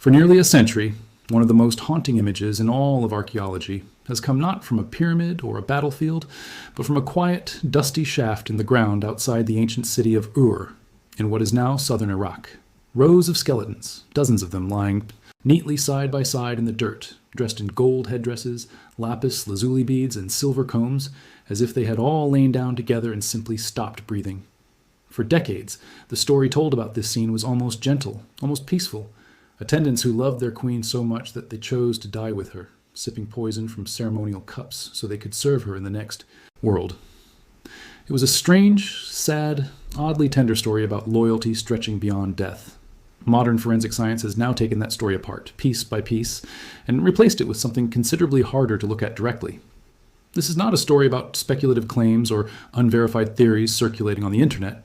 For nearly a century, one of the most haunting images in all of archaeology has come not from a pyramid or a battlefield, but from a quiet, dusty shaft in the ground outside the ancient city of Ur, in what is now southern Iraq. Rows of skeletons, dozens of them lying neatly side by side in the dirt, dressed in gold headdresses, lapis lazuli beads, and silver combs, as if they had all lain down together and simply stopped breathing. For decades, the story told about this scene was almost gentle, almost peaceful. Attendants who loved their queen so much that they chose to die with her, sipping poison from ceremonial cups so they could serve her in the next world. It was a strange, sad, oddly tender story about loyalty stretching beyond death. Modern forensic science has now taken that story apart, piece by piece, and replaced it with something considerably harder to look at directly. This is not a story about speculative claims or unverified theories circulating on the internet.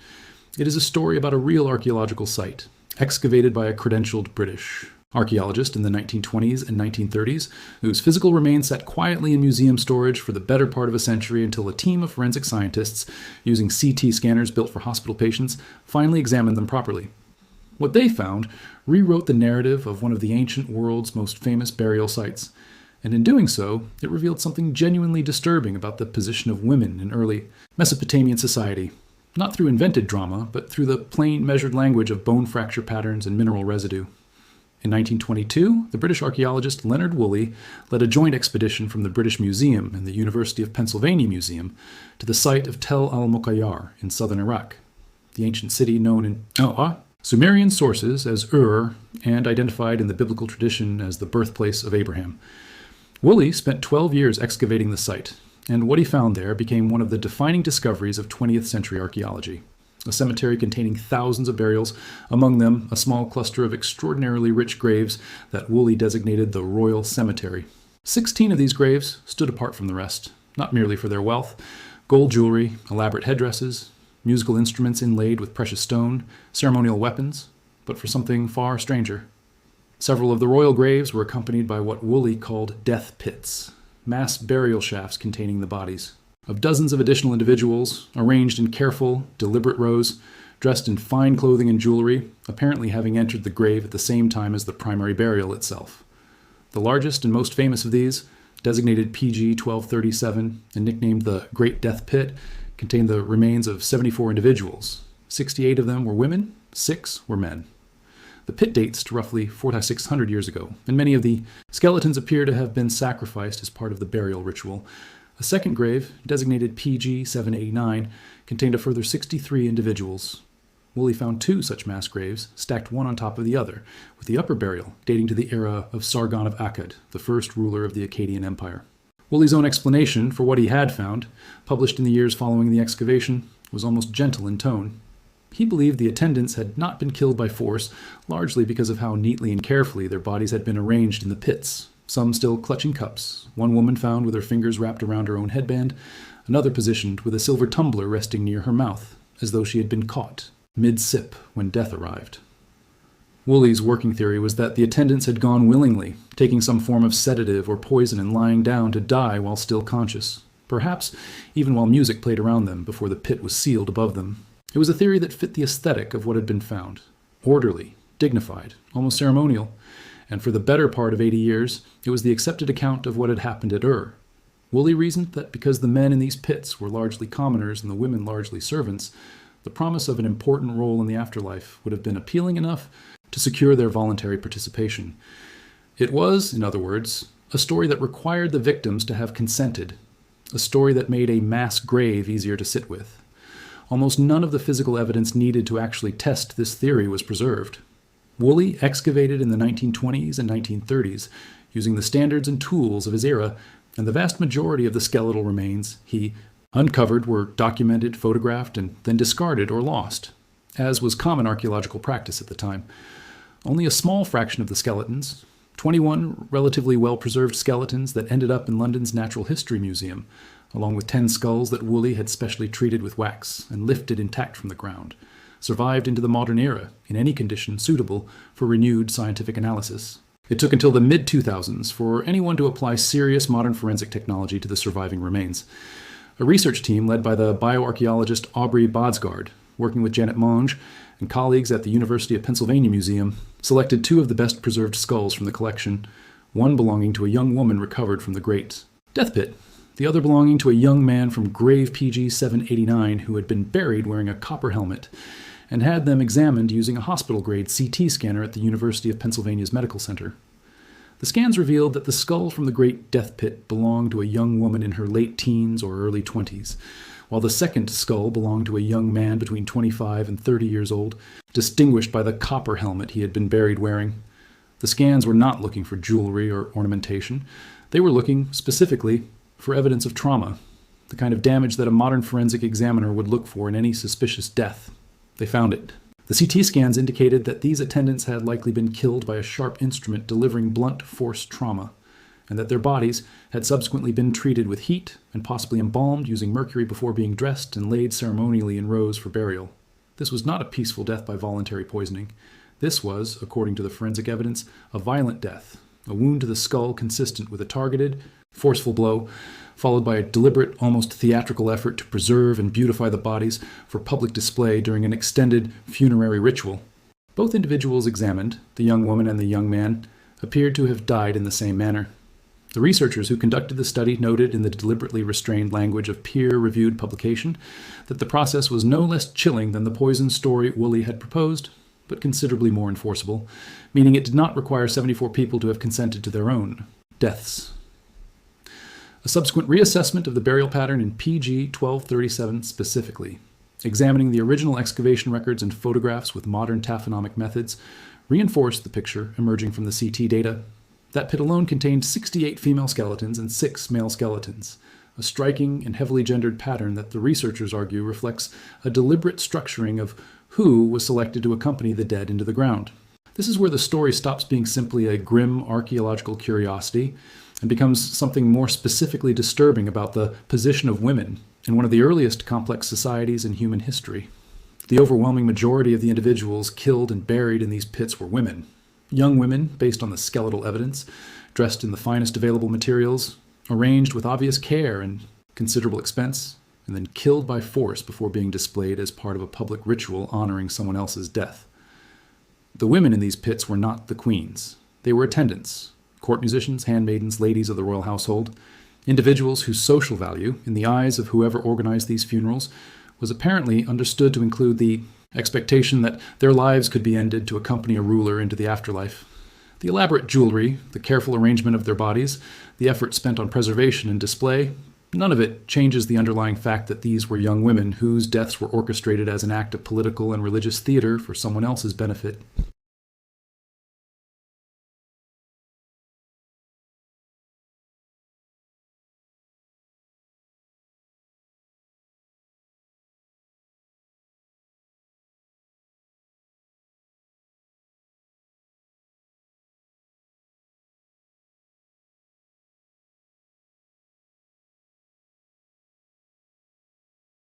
It is a story about a real archaeological site, excavated by a credentialed British archaeologist in the 1920s and 1930s, whose physical remains sat quietly in museum storage for the better part of a century until a team of forensic scientists, using CT scanners built for hospital patients, finally examined them properly. What they found rewrote the narrative of one of the ancient world's most famous burial sites, and in doing so, it revealed something genuinely disturbing about the position of women in early Mesopotamian society. Not through invented drama, but through the plain, measured language of bone fracture patterns and mineral residue. In 1922, the British archaeologist Leonard Woolley led a joint expedition from the British Museum and the University of Pennsylvania Museum to the site of Tel al-Muqayyar in southern Iraq, the ancient city known in Sumerian sources as Ur and identified in the biblical tradition as the birthplace of Abraham. Woolley spent 12 years excavating the site, and what he found there became one of the defining discoveries of 20th century archaeology. A cemetery containing thousands of burials, among them a small cluster of extraordinarily rich graves that Woolley designated the Royal Cemetery. 16 of these graves stood apart from the rest, not merely for their wealth, gold jewelry, elaborate headdresses, musical instruments inlaid with precious stone, ceremonial weapons, but for something far stranger. Several of the royal graves were accompanied by what Woolley called death pits, mass burial shafts containing the bodies of dozens of additional individuals, arranged in careful, deliberate rows, dressed in fine clothing and jewelry, apparently having entered the grave at the same time as the primary burial itself. The largest and most famous of these, designated PG 1237 and nicknamed the Great Death Pit, contained the remains of 74 individuals. 68 of them were women, 6 were men. The pit dates to roughly 4,600 years ago, and many of the skeletons appear to have been sacrificed as part of the burial ritual. A second grave, designated PG 789, contained a further 63 individuals. Woolley found 2 such mass graves, stacked one on top of the other, with the upper burial dating to the era of Sargon of Akkad, the first ruler of the Akkadian Empire. Woolley's own explanation for what he had found, published in the years following the excavation, was almost gentle in tone. He believed the attendants had not been killed by force, largely because of how neatly and carefully their bodies had been arranged in the pits, some still clutching cups, one woman found with her fingers wrapped around her own headband, another positioned with a silver tumbler resting near her mouth, as though she had been caught, mid-sip, when death arrived. Woolley's working theory was that the attendants had gone willingly, taking some form of sedative or poison and lying down to die while still conscious, perhaps even while music played around them before the pit was sealed above them. It was a theory that fit the aesthetic of what had been found, orderly, dignified, almost ceremonial, and for the better part of 80 years, it was the accepted account of what had happened at Ur. Woolley reasoned that because the men in these pits were largely commoners and the women largely servants, the promise of an important role in the afterlife would have been appealing enough to secure their voluntary participation. It was, in other words, a story that required the victims to have consented, a story that made a mass grave easier to sit with. Almost none of the physical evidence needed to actually test this theory was preserved. Woolley excavated in the 1920s and 1930s using the standards and tools of his era, and the vast majority of the skeletal remains he uncovered were documented, photographed, and then discarded or lost, as was common archaeological practice at the time. Only a small fraction of the skeletons, 21 relatively well-preserved skeletons that ended up in London's Natural History Museum, along with 10 skulls that Woolley had specially treated with wax and lifted intact from the ground, survived into the modern era in any condition suitable for renewed scientific analysis. It took until the mid-2000s for anyone to apply serious modern forensic technology to the surviving remains. A research team led by the bioarchaeologist Aubrey Bodsgard, working with Janet Monge, and colleagues at the University of Pennsylvania Museum selected 2 of the best preserved skulls from the collection, one belonging to a young woman recovered from the Great Death Pit, the other belonging to a young man from grave PG 789 who had been buried wearing a copper helmet, and had them examined using a hospital-grade CT scanner at the University of Pennsylvania's Medical Center. The scans revealed that the skull from the Great Death Pit belonged to a young woman in her late teens or early 20s, while the second skull belonged to a young man between 25 and 30 years old, distinguished by the copper helmet he had been buried wearing. The scans were not looking for jewelry or ornamentation. They were looking, specifically, for evidence of trauma, the kind of damage that a modern forensic examiner would look for in any suspicious death. They found it. The CT scans indicated that these attendants had likely been killed by a sharp instrument delivering blunt force trauma, and that their bodies had subsequently been treated with heat and possibly embalmed using mercury before being dressed and laid ceremonially in rows for burial. This was not a peaceful death by voluntary poisoning. This was, according to the forensic evidence, a violent death, a wound to the skull consistent with a targeted, forceful blow, followed by a deliberate, almost theatrical effort to preserve and beautify the bodies for public display during an extended funerary ritual. Both individuals examined, the young woman and the young man, appeared to have died in the same manner. The researchers who conducted the study noted in the deliberately restrained language of peer-reviewed publication that the process was no less chilling than the poison story Woolley had proposed, but considerably more enforceable, meaning it did not require 74 people to have consented to their own deaths. A subsequent reassessment of the burial pattern in PG 1237 specifically, examining the original excavation records and photographs with modern taphonomic methods, reinforced the picture emerging from the CT data. That pit alone contained 68 female skeletons and 6 male skeletons, a striking and heavily gendered pattern that the researchers argue reflects a deliberate structuring of who was selected to accompany the dead into the ground. This is where the story stops being simply a grim archaeological curiosity and becomes something more specifically disturbing about the position of women in one of the earliest complex societies in human history. The overwhelming majority of the individuals killed and buried in these pits were women. Young women, based on the skeletal evidence, dressed in the finest available materials, arranged with obvious care and considerable expense, and then killed by force before being displayed as part of a public ritual honoring someone else's death. The women in these pits were not the queens. They were attendants, court musicians, handmaidens, ladies of the royal household, individuals whose social value, in the eyes of whoever organized these funerals, was apparently understood to include the expectation that their lives could be ended to accompany a ruler into the afterlife. The elaborate jewelry, the careful arrangement of their bodies, the effort spent on preservation and display, none of it changes the underlying fact that these were young women whose deaths were orchestrated as an act of political and religious theater for someone else's benefit.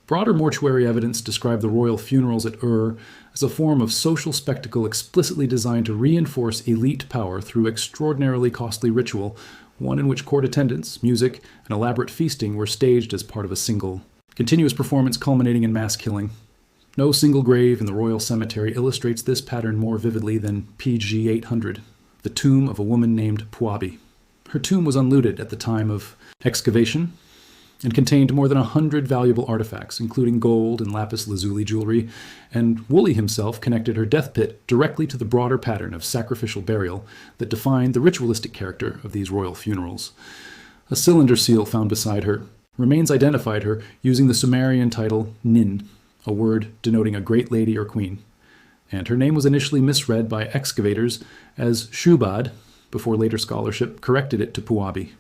Broader mortuary evidence described the royal funerals at Ur as a form of social spectacle explicitly designed to reinforce elite power through extraordinarily costly ritual, one in which court attendance, music, and elaborate feasting were staged as part of a single, continuous performance culminating in mass killing. No single grave in the royal cemetery illustrates this pattern more vividly than PG 800, the tomb of a woman named Puabi. Her tomb was unlooted at the time of excavation, and contained more than 100 valuable artifacts, including gold and lapis lazuli jewelry, and Woolley himself connected her death pit directly to the broader pattern of sacrificial burial that defined the ritualistic character of these royal funerals. A cylinder seal found beside her. Remains identified her using the Sumerian title Nin, a word denoting a great lady or queen, and her name was initially misread by excavators as Shubad, before later scholarship corrected it to Puabi.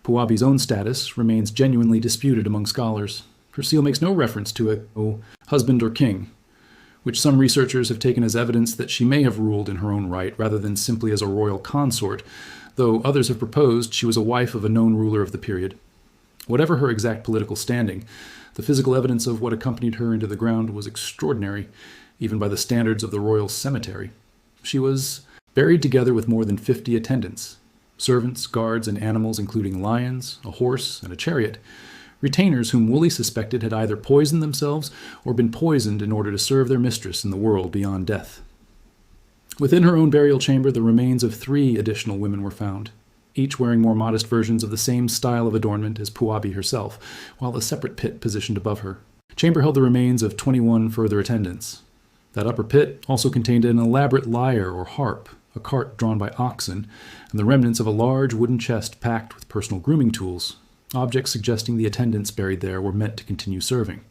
Puabi's own status remains genuinely disputed among scholars. Her seal makes no reference to a husband or king, which some researchers have taken as evidence that she may have ruled in her own right rather than simply as a royal consort, though others have proposed she was a wife of a known ruler of the period. Whatever her exact political standing, the physical evidence of what accompanied her into the ground was extraordinary, even by the standards of the royal cemetery. She was buried together with more than 50 attendants, servants, guards, and animals including lions, a horse, and a chariot. retainers whom Woolley suspected had either poisoned themselves or been poisoned in order to serve their mistress in the world beyond death. Within her own burial chamber, the remains of 3 additional women were found, each wearing more modest versions of the same style of adornment as Puabi herself, while a separate pit positioned above her. The chamber held the remains of 21 further attendants. That upper pit also contained an elaborate lyre or harp, a cart drawn by oxen, and the remnants of a large wooden chest packed with personal grooming tools, objects suggesting the attendants buried there were meant to continue serving.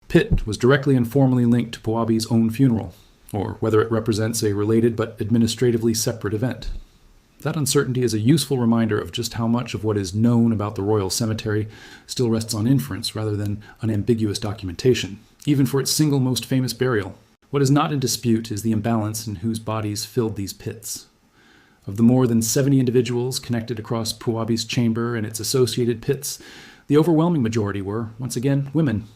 Pit was directly and formally linked to Puabi's own funeral, or whether it represents a related but administratively separate event. That uncertainty is a useful reminder of just how much of what is known about the royal cemetery still rests on inference rather than unambiguous documentation, even for its single most famous burial. What is not in dispute is the imbalance in whose bodies filled these pits. Of the more than 70 individuals connected across Puabi's chamber and its associated pits, the overwhelming majority were, once again, women.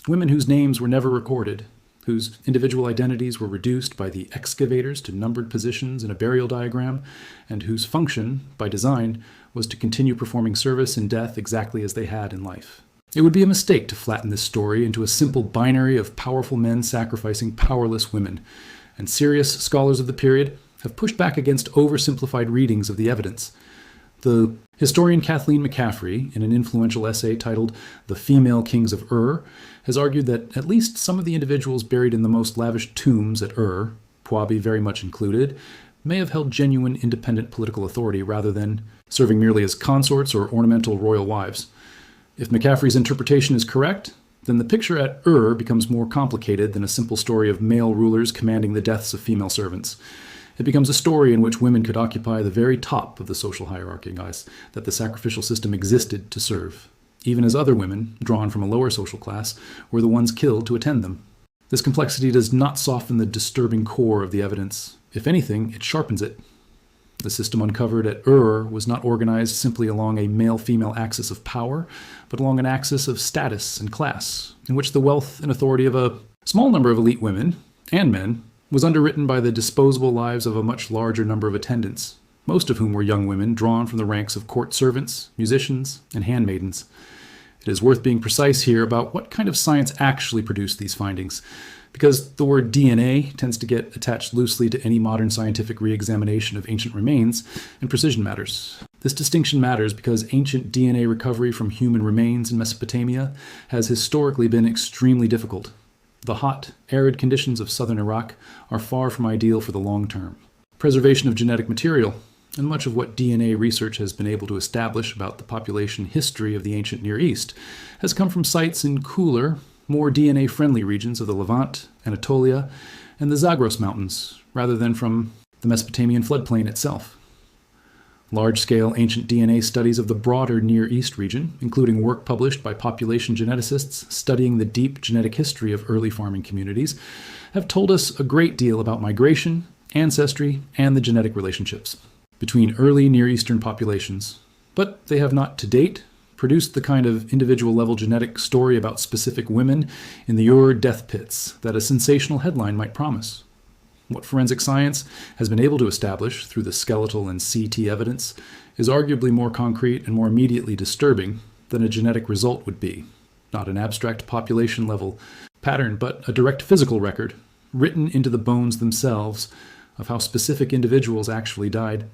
Women whose names were never recorded, whose individual identities were reduced by the excavators to numbered positions in a burial diagram, and whose function, by design, was to continue performing service in death exactly as they had in life. It would be a mistake to flatten this story into a simple binary of powerful men sacrificing powerless women, and serious scholars of the period have pushed back against oversimplified readings of the evidence. The historian Kathleen McCaffrey, in an influential essay titled The Female Kings of Ur, has argued that at least some of the individuals buried in the most lavish tombs at Ur, Puabi very much included, may have held genuine independent political authority rather than serving merely as consorts or ornamental royal wives. If McCaffrey's interpretation is correct, then the picture at Ur becomes more complicated than a simple story of male rulers commanding the deaths of female servants. It becomes a story in which women could occupy the very top of the social hierarchy, that the sacrificial system existed to serve, even as other women, drawn from a lower social class, were the ones killed to attend them. This complexity does not soften the disturbing core of the evidence. If anything, it sharpens it. The system uncovered at Ur was not organized simply along a male-female axis of power, but along an axis of status and class, in which the wealth and authority of a small number of elite women, and men, was underwritten by the disposable lives of a much larger number of attendants, most of whom were young women drawn from the ranks of court servants, musicians, and handmaidens. It is worth being precise here about what kind of science actually produced these findings, because the word DNA tends to get attached loosely to any modern scientific re-examination of ancient remains, and precision matters. This distinction matters because ancient DNA recovery from human remains in Mesopotamia has historically been extremely difficult. The hot, arid conditions of southern Iraq are far from ideal for the long term. Preservation of genetic material, and much of what DNA research has been able to establish about the population history of the ancient Near East, has come from sites in cooler, more DNA-friendly regions of the Levant, Anatolia, and the Zagros Mountains, rather than from the Mesopotamian floodplain itself. Large-scale ancient DNA studies of the broader Near East region, including work published by population geneticists studying the deep genetic history of early farming communities, have told us a great deal about migration, ancestry, and the genetic relationships between early Near Eastern populations. But they have not, to date, produced the kind of individual-level genetic story about specific women in the Ur death pits that a sensational headline might promise. What forensic science has been able to establish through the skeletal and CT evidence is arguably more concrete and more immediately disturbing than a genetic result would be. Not an abstract population-level pattern, but a direct physical record, written into the bones themselves, of how specific individuals actually died.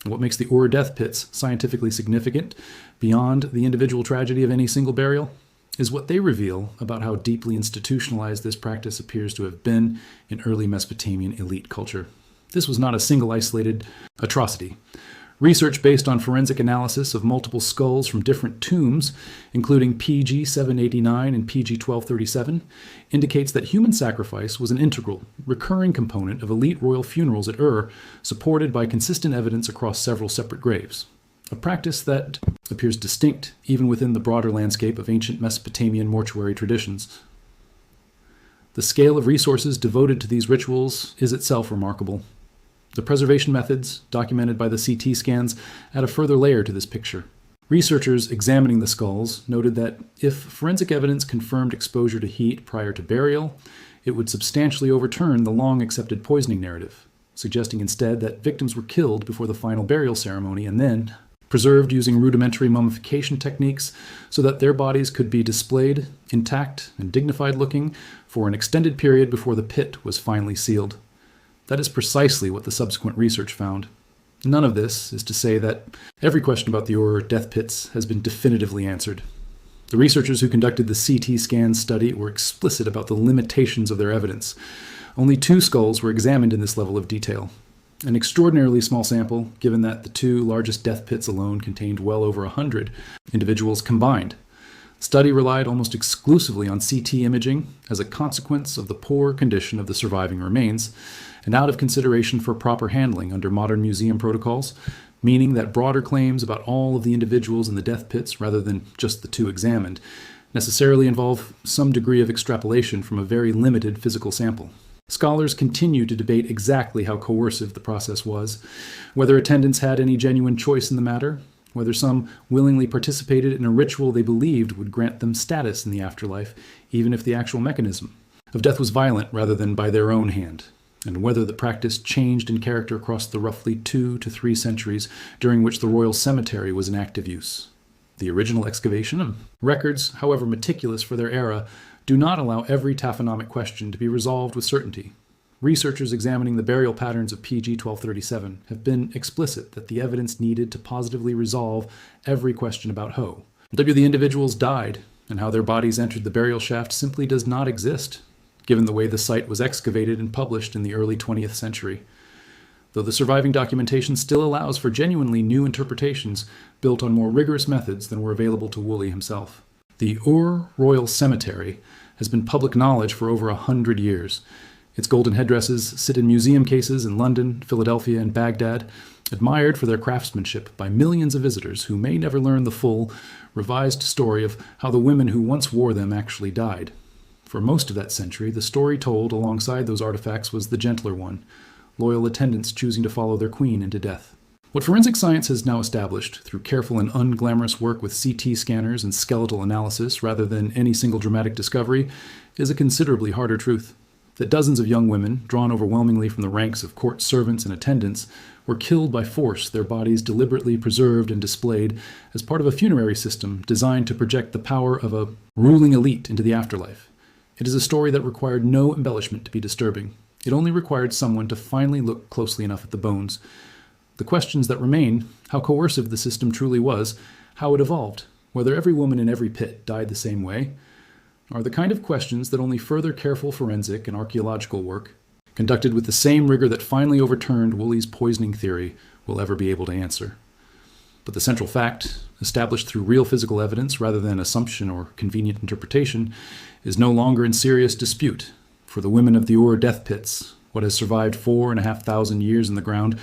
What makes the Ur death pits scientifically significant, beyond the individual tragedy of any single burial, is what they reveal about how deeply institutionalized this practice appears to have been in early Mesopotamian elite culture. This was not a single isolated atrocity. Research based on forensic analysis of multiple skulls from different tombs, including PG 789 and PG 1237, indicates that human sacrifice was an integral, recurring component of elite royal funerals at Ur, supported by consistent evidence across several separate graves. a practice that appears distinct even within the broader landscape of ancient Mesopotamian mortuary traditions. The scale of resources devoted to these rituals is itself remarkable. The preservation methods, documented by the CT scans, add a further layer to this picture. Researchers examining the skulls noted that if forensic evidence confirmed exposure to heat prior to burial, it would substantially overturn the long-accepted poisoning narrative, suggesting instead that victims were killed before the final burial ceremony and then preserved using rudimentary mummification techniques so that their bodies could be displayed intact and dignified-looking for an extended period before the pit was finally sealed. That is precisely what the subsequent research found. None of this is to say that every question about the Ur death pits has been definitively answered. The researchers who conducted the CT scan study were explicit about the limitations of their evidence. Only 2 skulls were examined in this level of detail. An extraordinarily small sample, given that the 2 largest death pits alone contained well over 100 individuals combined. The study relied almost exclusively on CT imaging as a consequence of the poor condition of the surviving remains, and out of consideration for proper handling under modern museum protocols, meaning that broader claims about all of the individuals in the death pits, rather than just the 2 examined, necessarily involve some degree of extrapolation from a very limited physical sample. Scholars continue to debate exactly how coercive the process was, whether attendants had any genuine choice in the matter, whether some willingly participated in a ritual they believed would grant them status in the afterlife, even if the actual mechanism of death was violent rather than by their own hand, and whether the practice changed in character across the roughly 2 to 3 centuries during which the royal cemetery was in active use. The original excavation records, however meticulous for their era, do not allow every taphonomic question to be resolved with certainty. Researchers examining the burial patterns of PG 1237 have been explicit that the evidence needed to positively resolve every question about Ho. Whether the individuals died and how their bodies entered the burial shaft simply does not exist, given the way the site was excavated and published in the early 20th century. Though the surviving documentation still allows for genuinely new interpretations built on more rigorous methods than were available to Woolley himself. The Ur Royal Cemetery has been public knowledge for over 100 years. Its golden headdresses sit in museum cases in London, Philadelphia, and Baghdad, admired for their craftsmanship by millions of visitors who may never learn the full, revised story of how the women who once wore them actually died. For most of that century, the story told alongside those artifacts was the gentler one, loyal attendants choosing to follow their queen into death. What forensic science has now established, through careful and unglamorous work with CT scanners and skeletal analysis rather than any single dramatic discovery, is a considerably harder truth. That dozens of young women, drawn overwhelmingly from the ranks of court servants and attendants, were killed by force, their bodies deliberately preserved and displayed as part of a funerary system designed to project the power of a ruling elite into the afterlife. It is a story that required no embellishment to be disturbing. It only required someone to finally look closely enough at the bones. The questions that remain, how coercive the system truly was, how it evolved, whether every woman in every pit died the same way, are the kind of questions that only further careful forensic and archaeological work, conducted with the same rigor that finally overturned Woolley's poisoning theory, will ever be able to answer. But the central fact, established through real physical evidence rather than assumption or convenient interpretation, is no longer in serious dispute. For the women of the Ur death pits, what has survived 4,500 years in the ground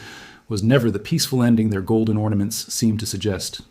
was never the peaceful ending their golden ornaments seemed to suggest.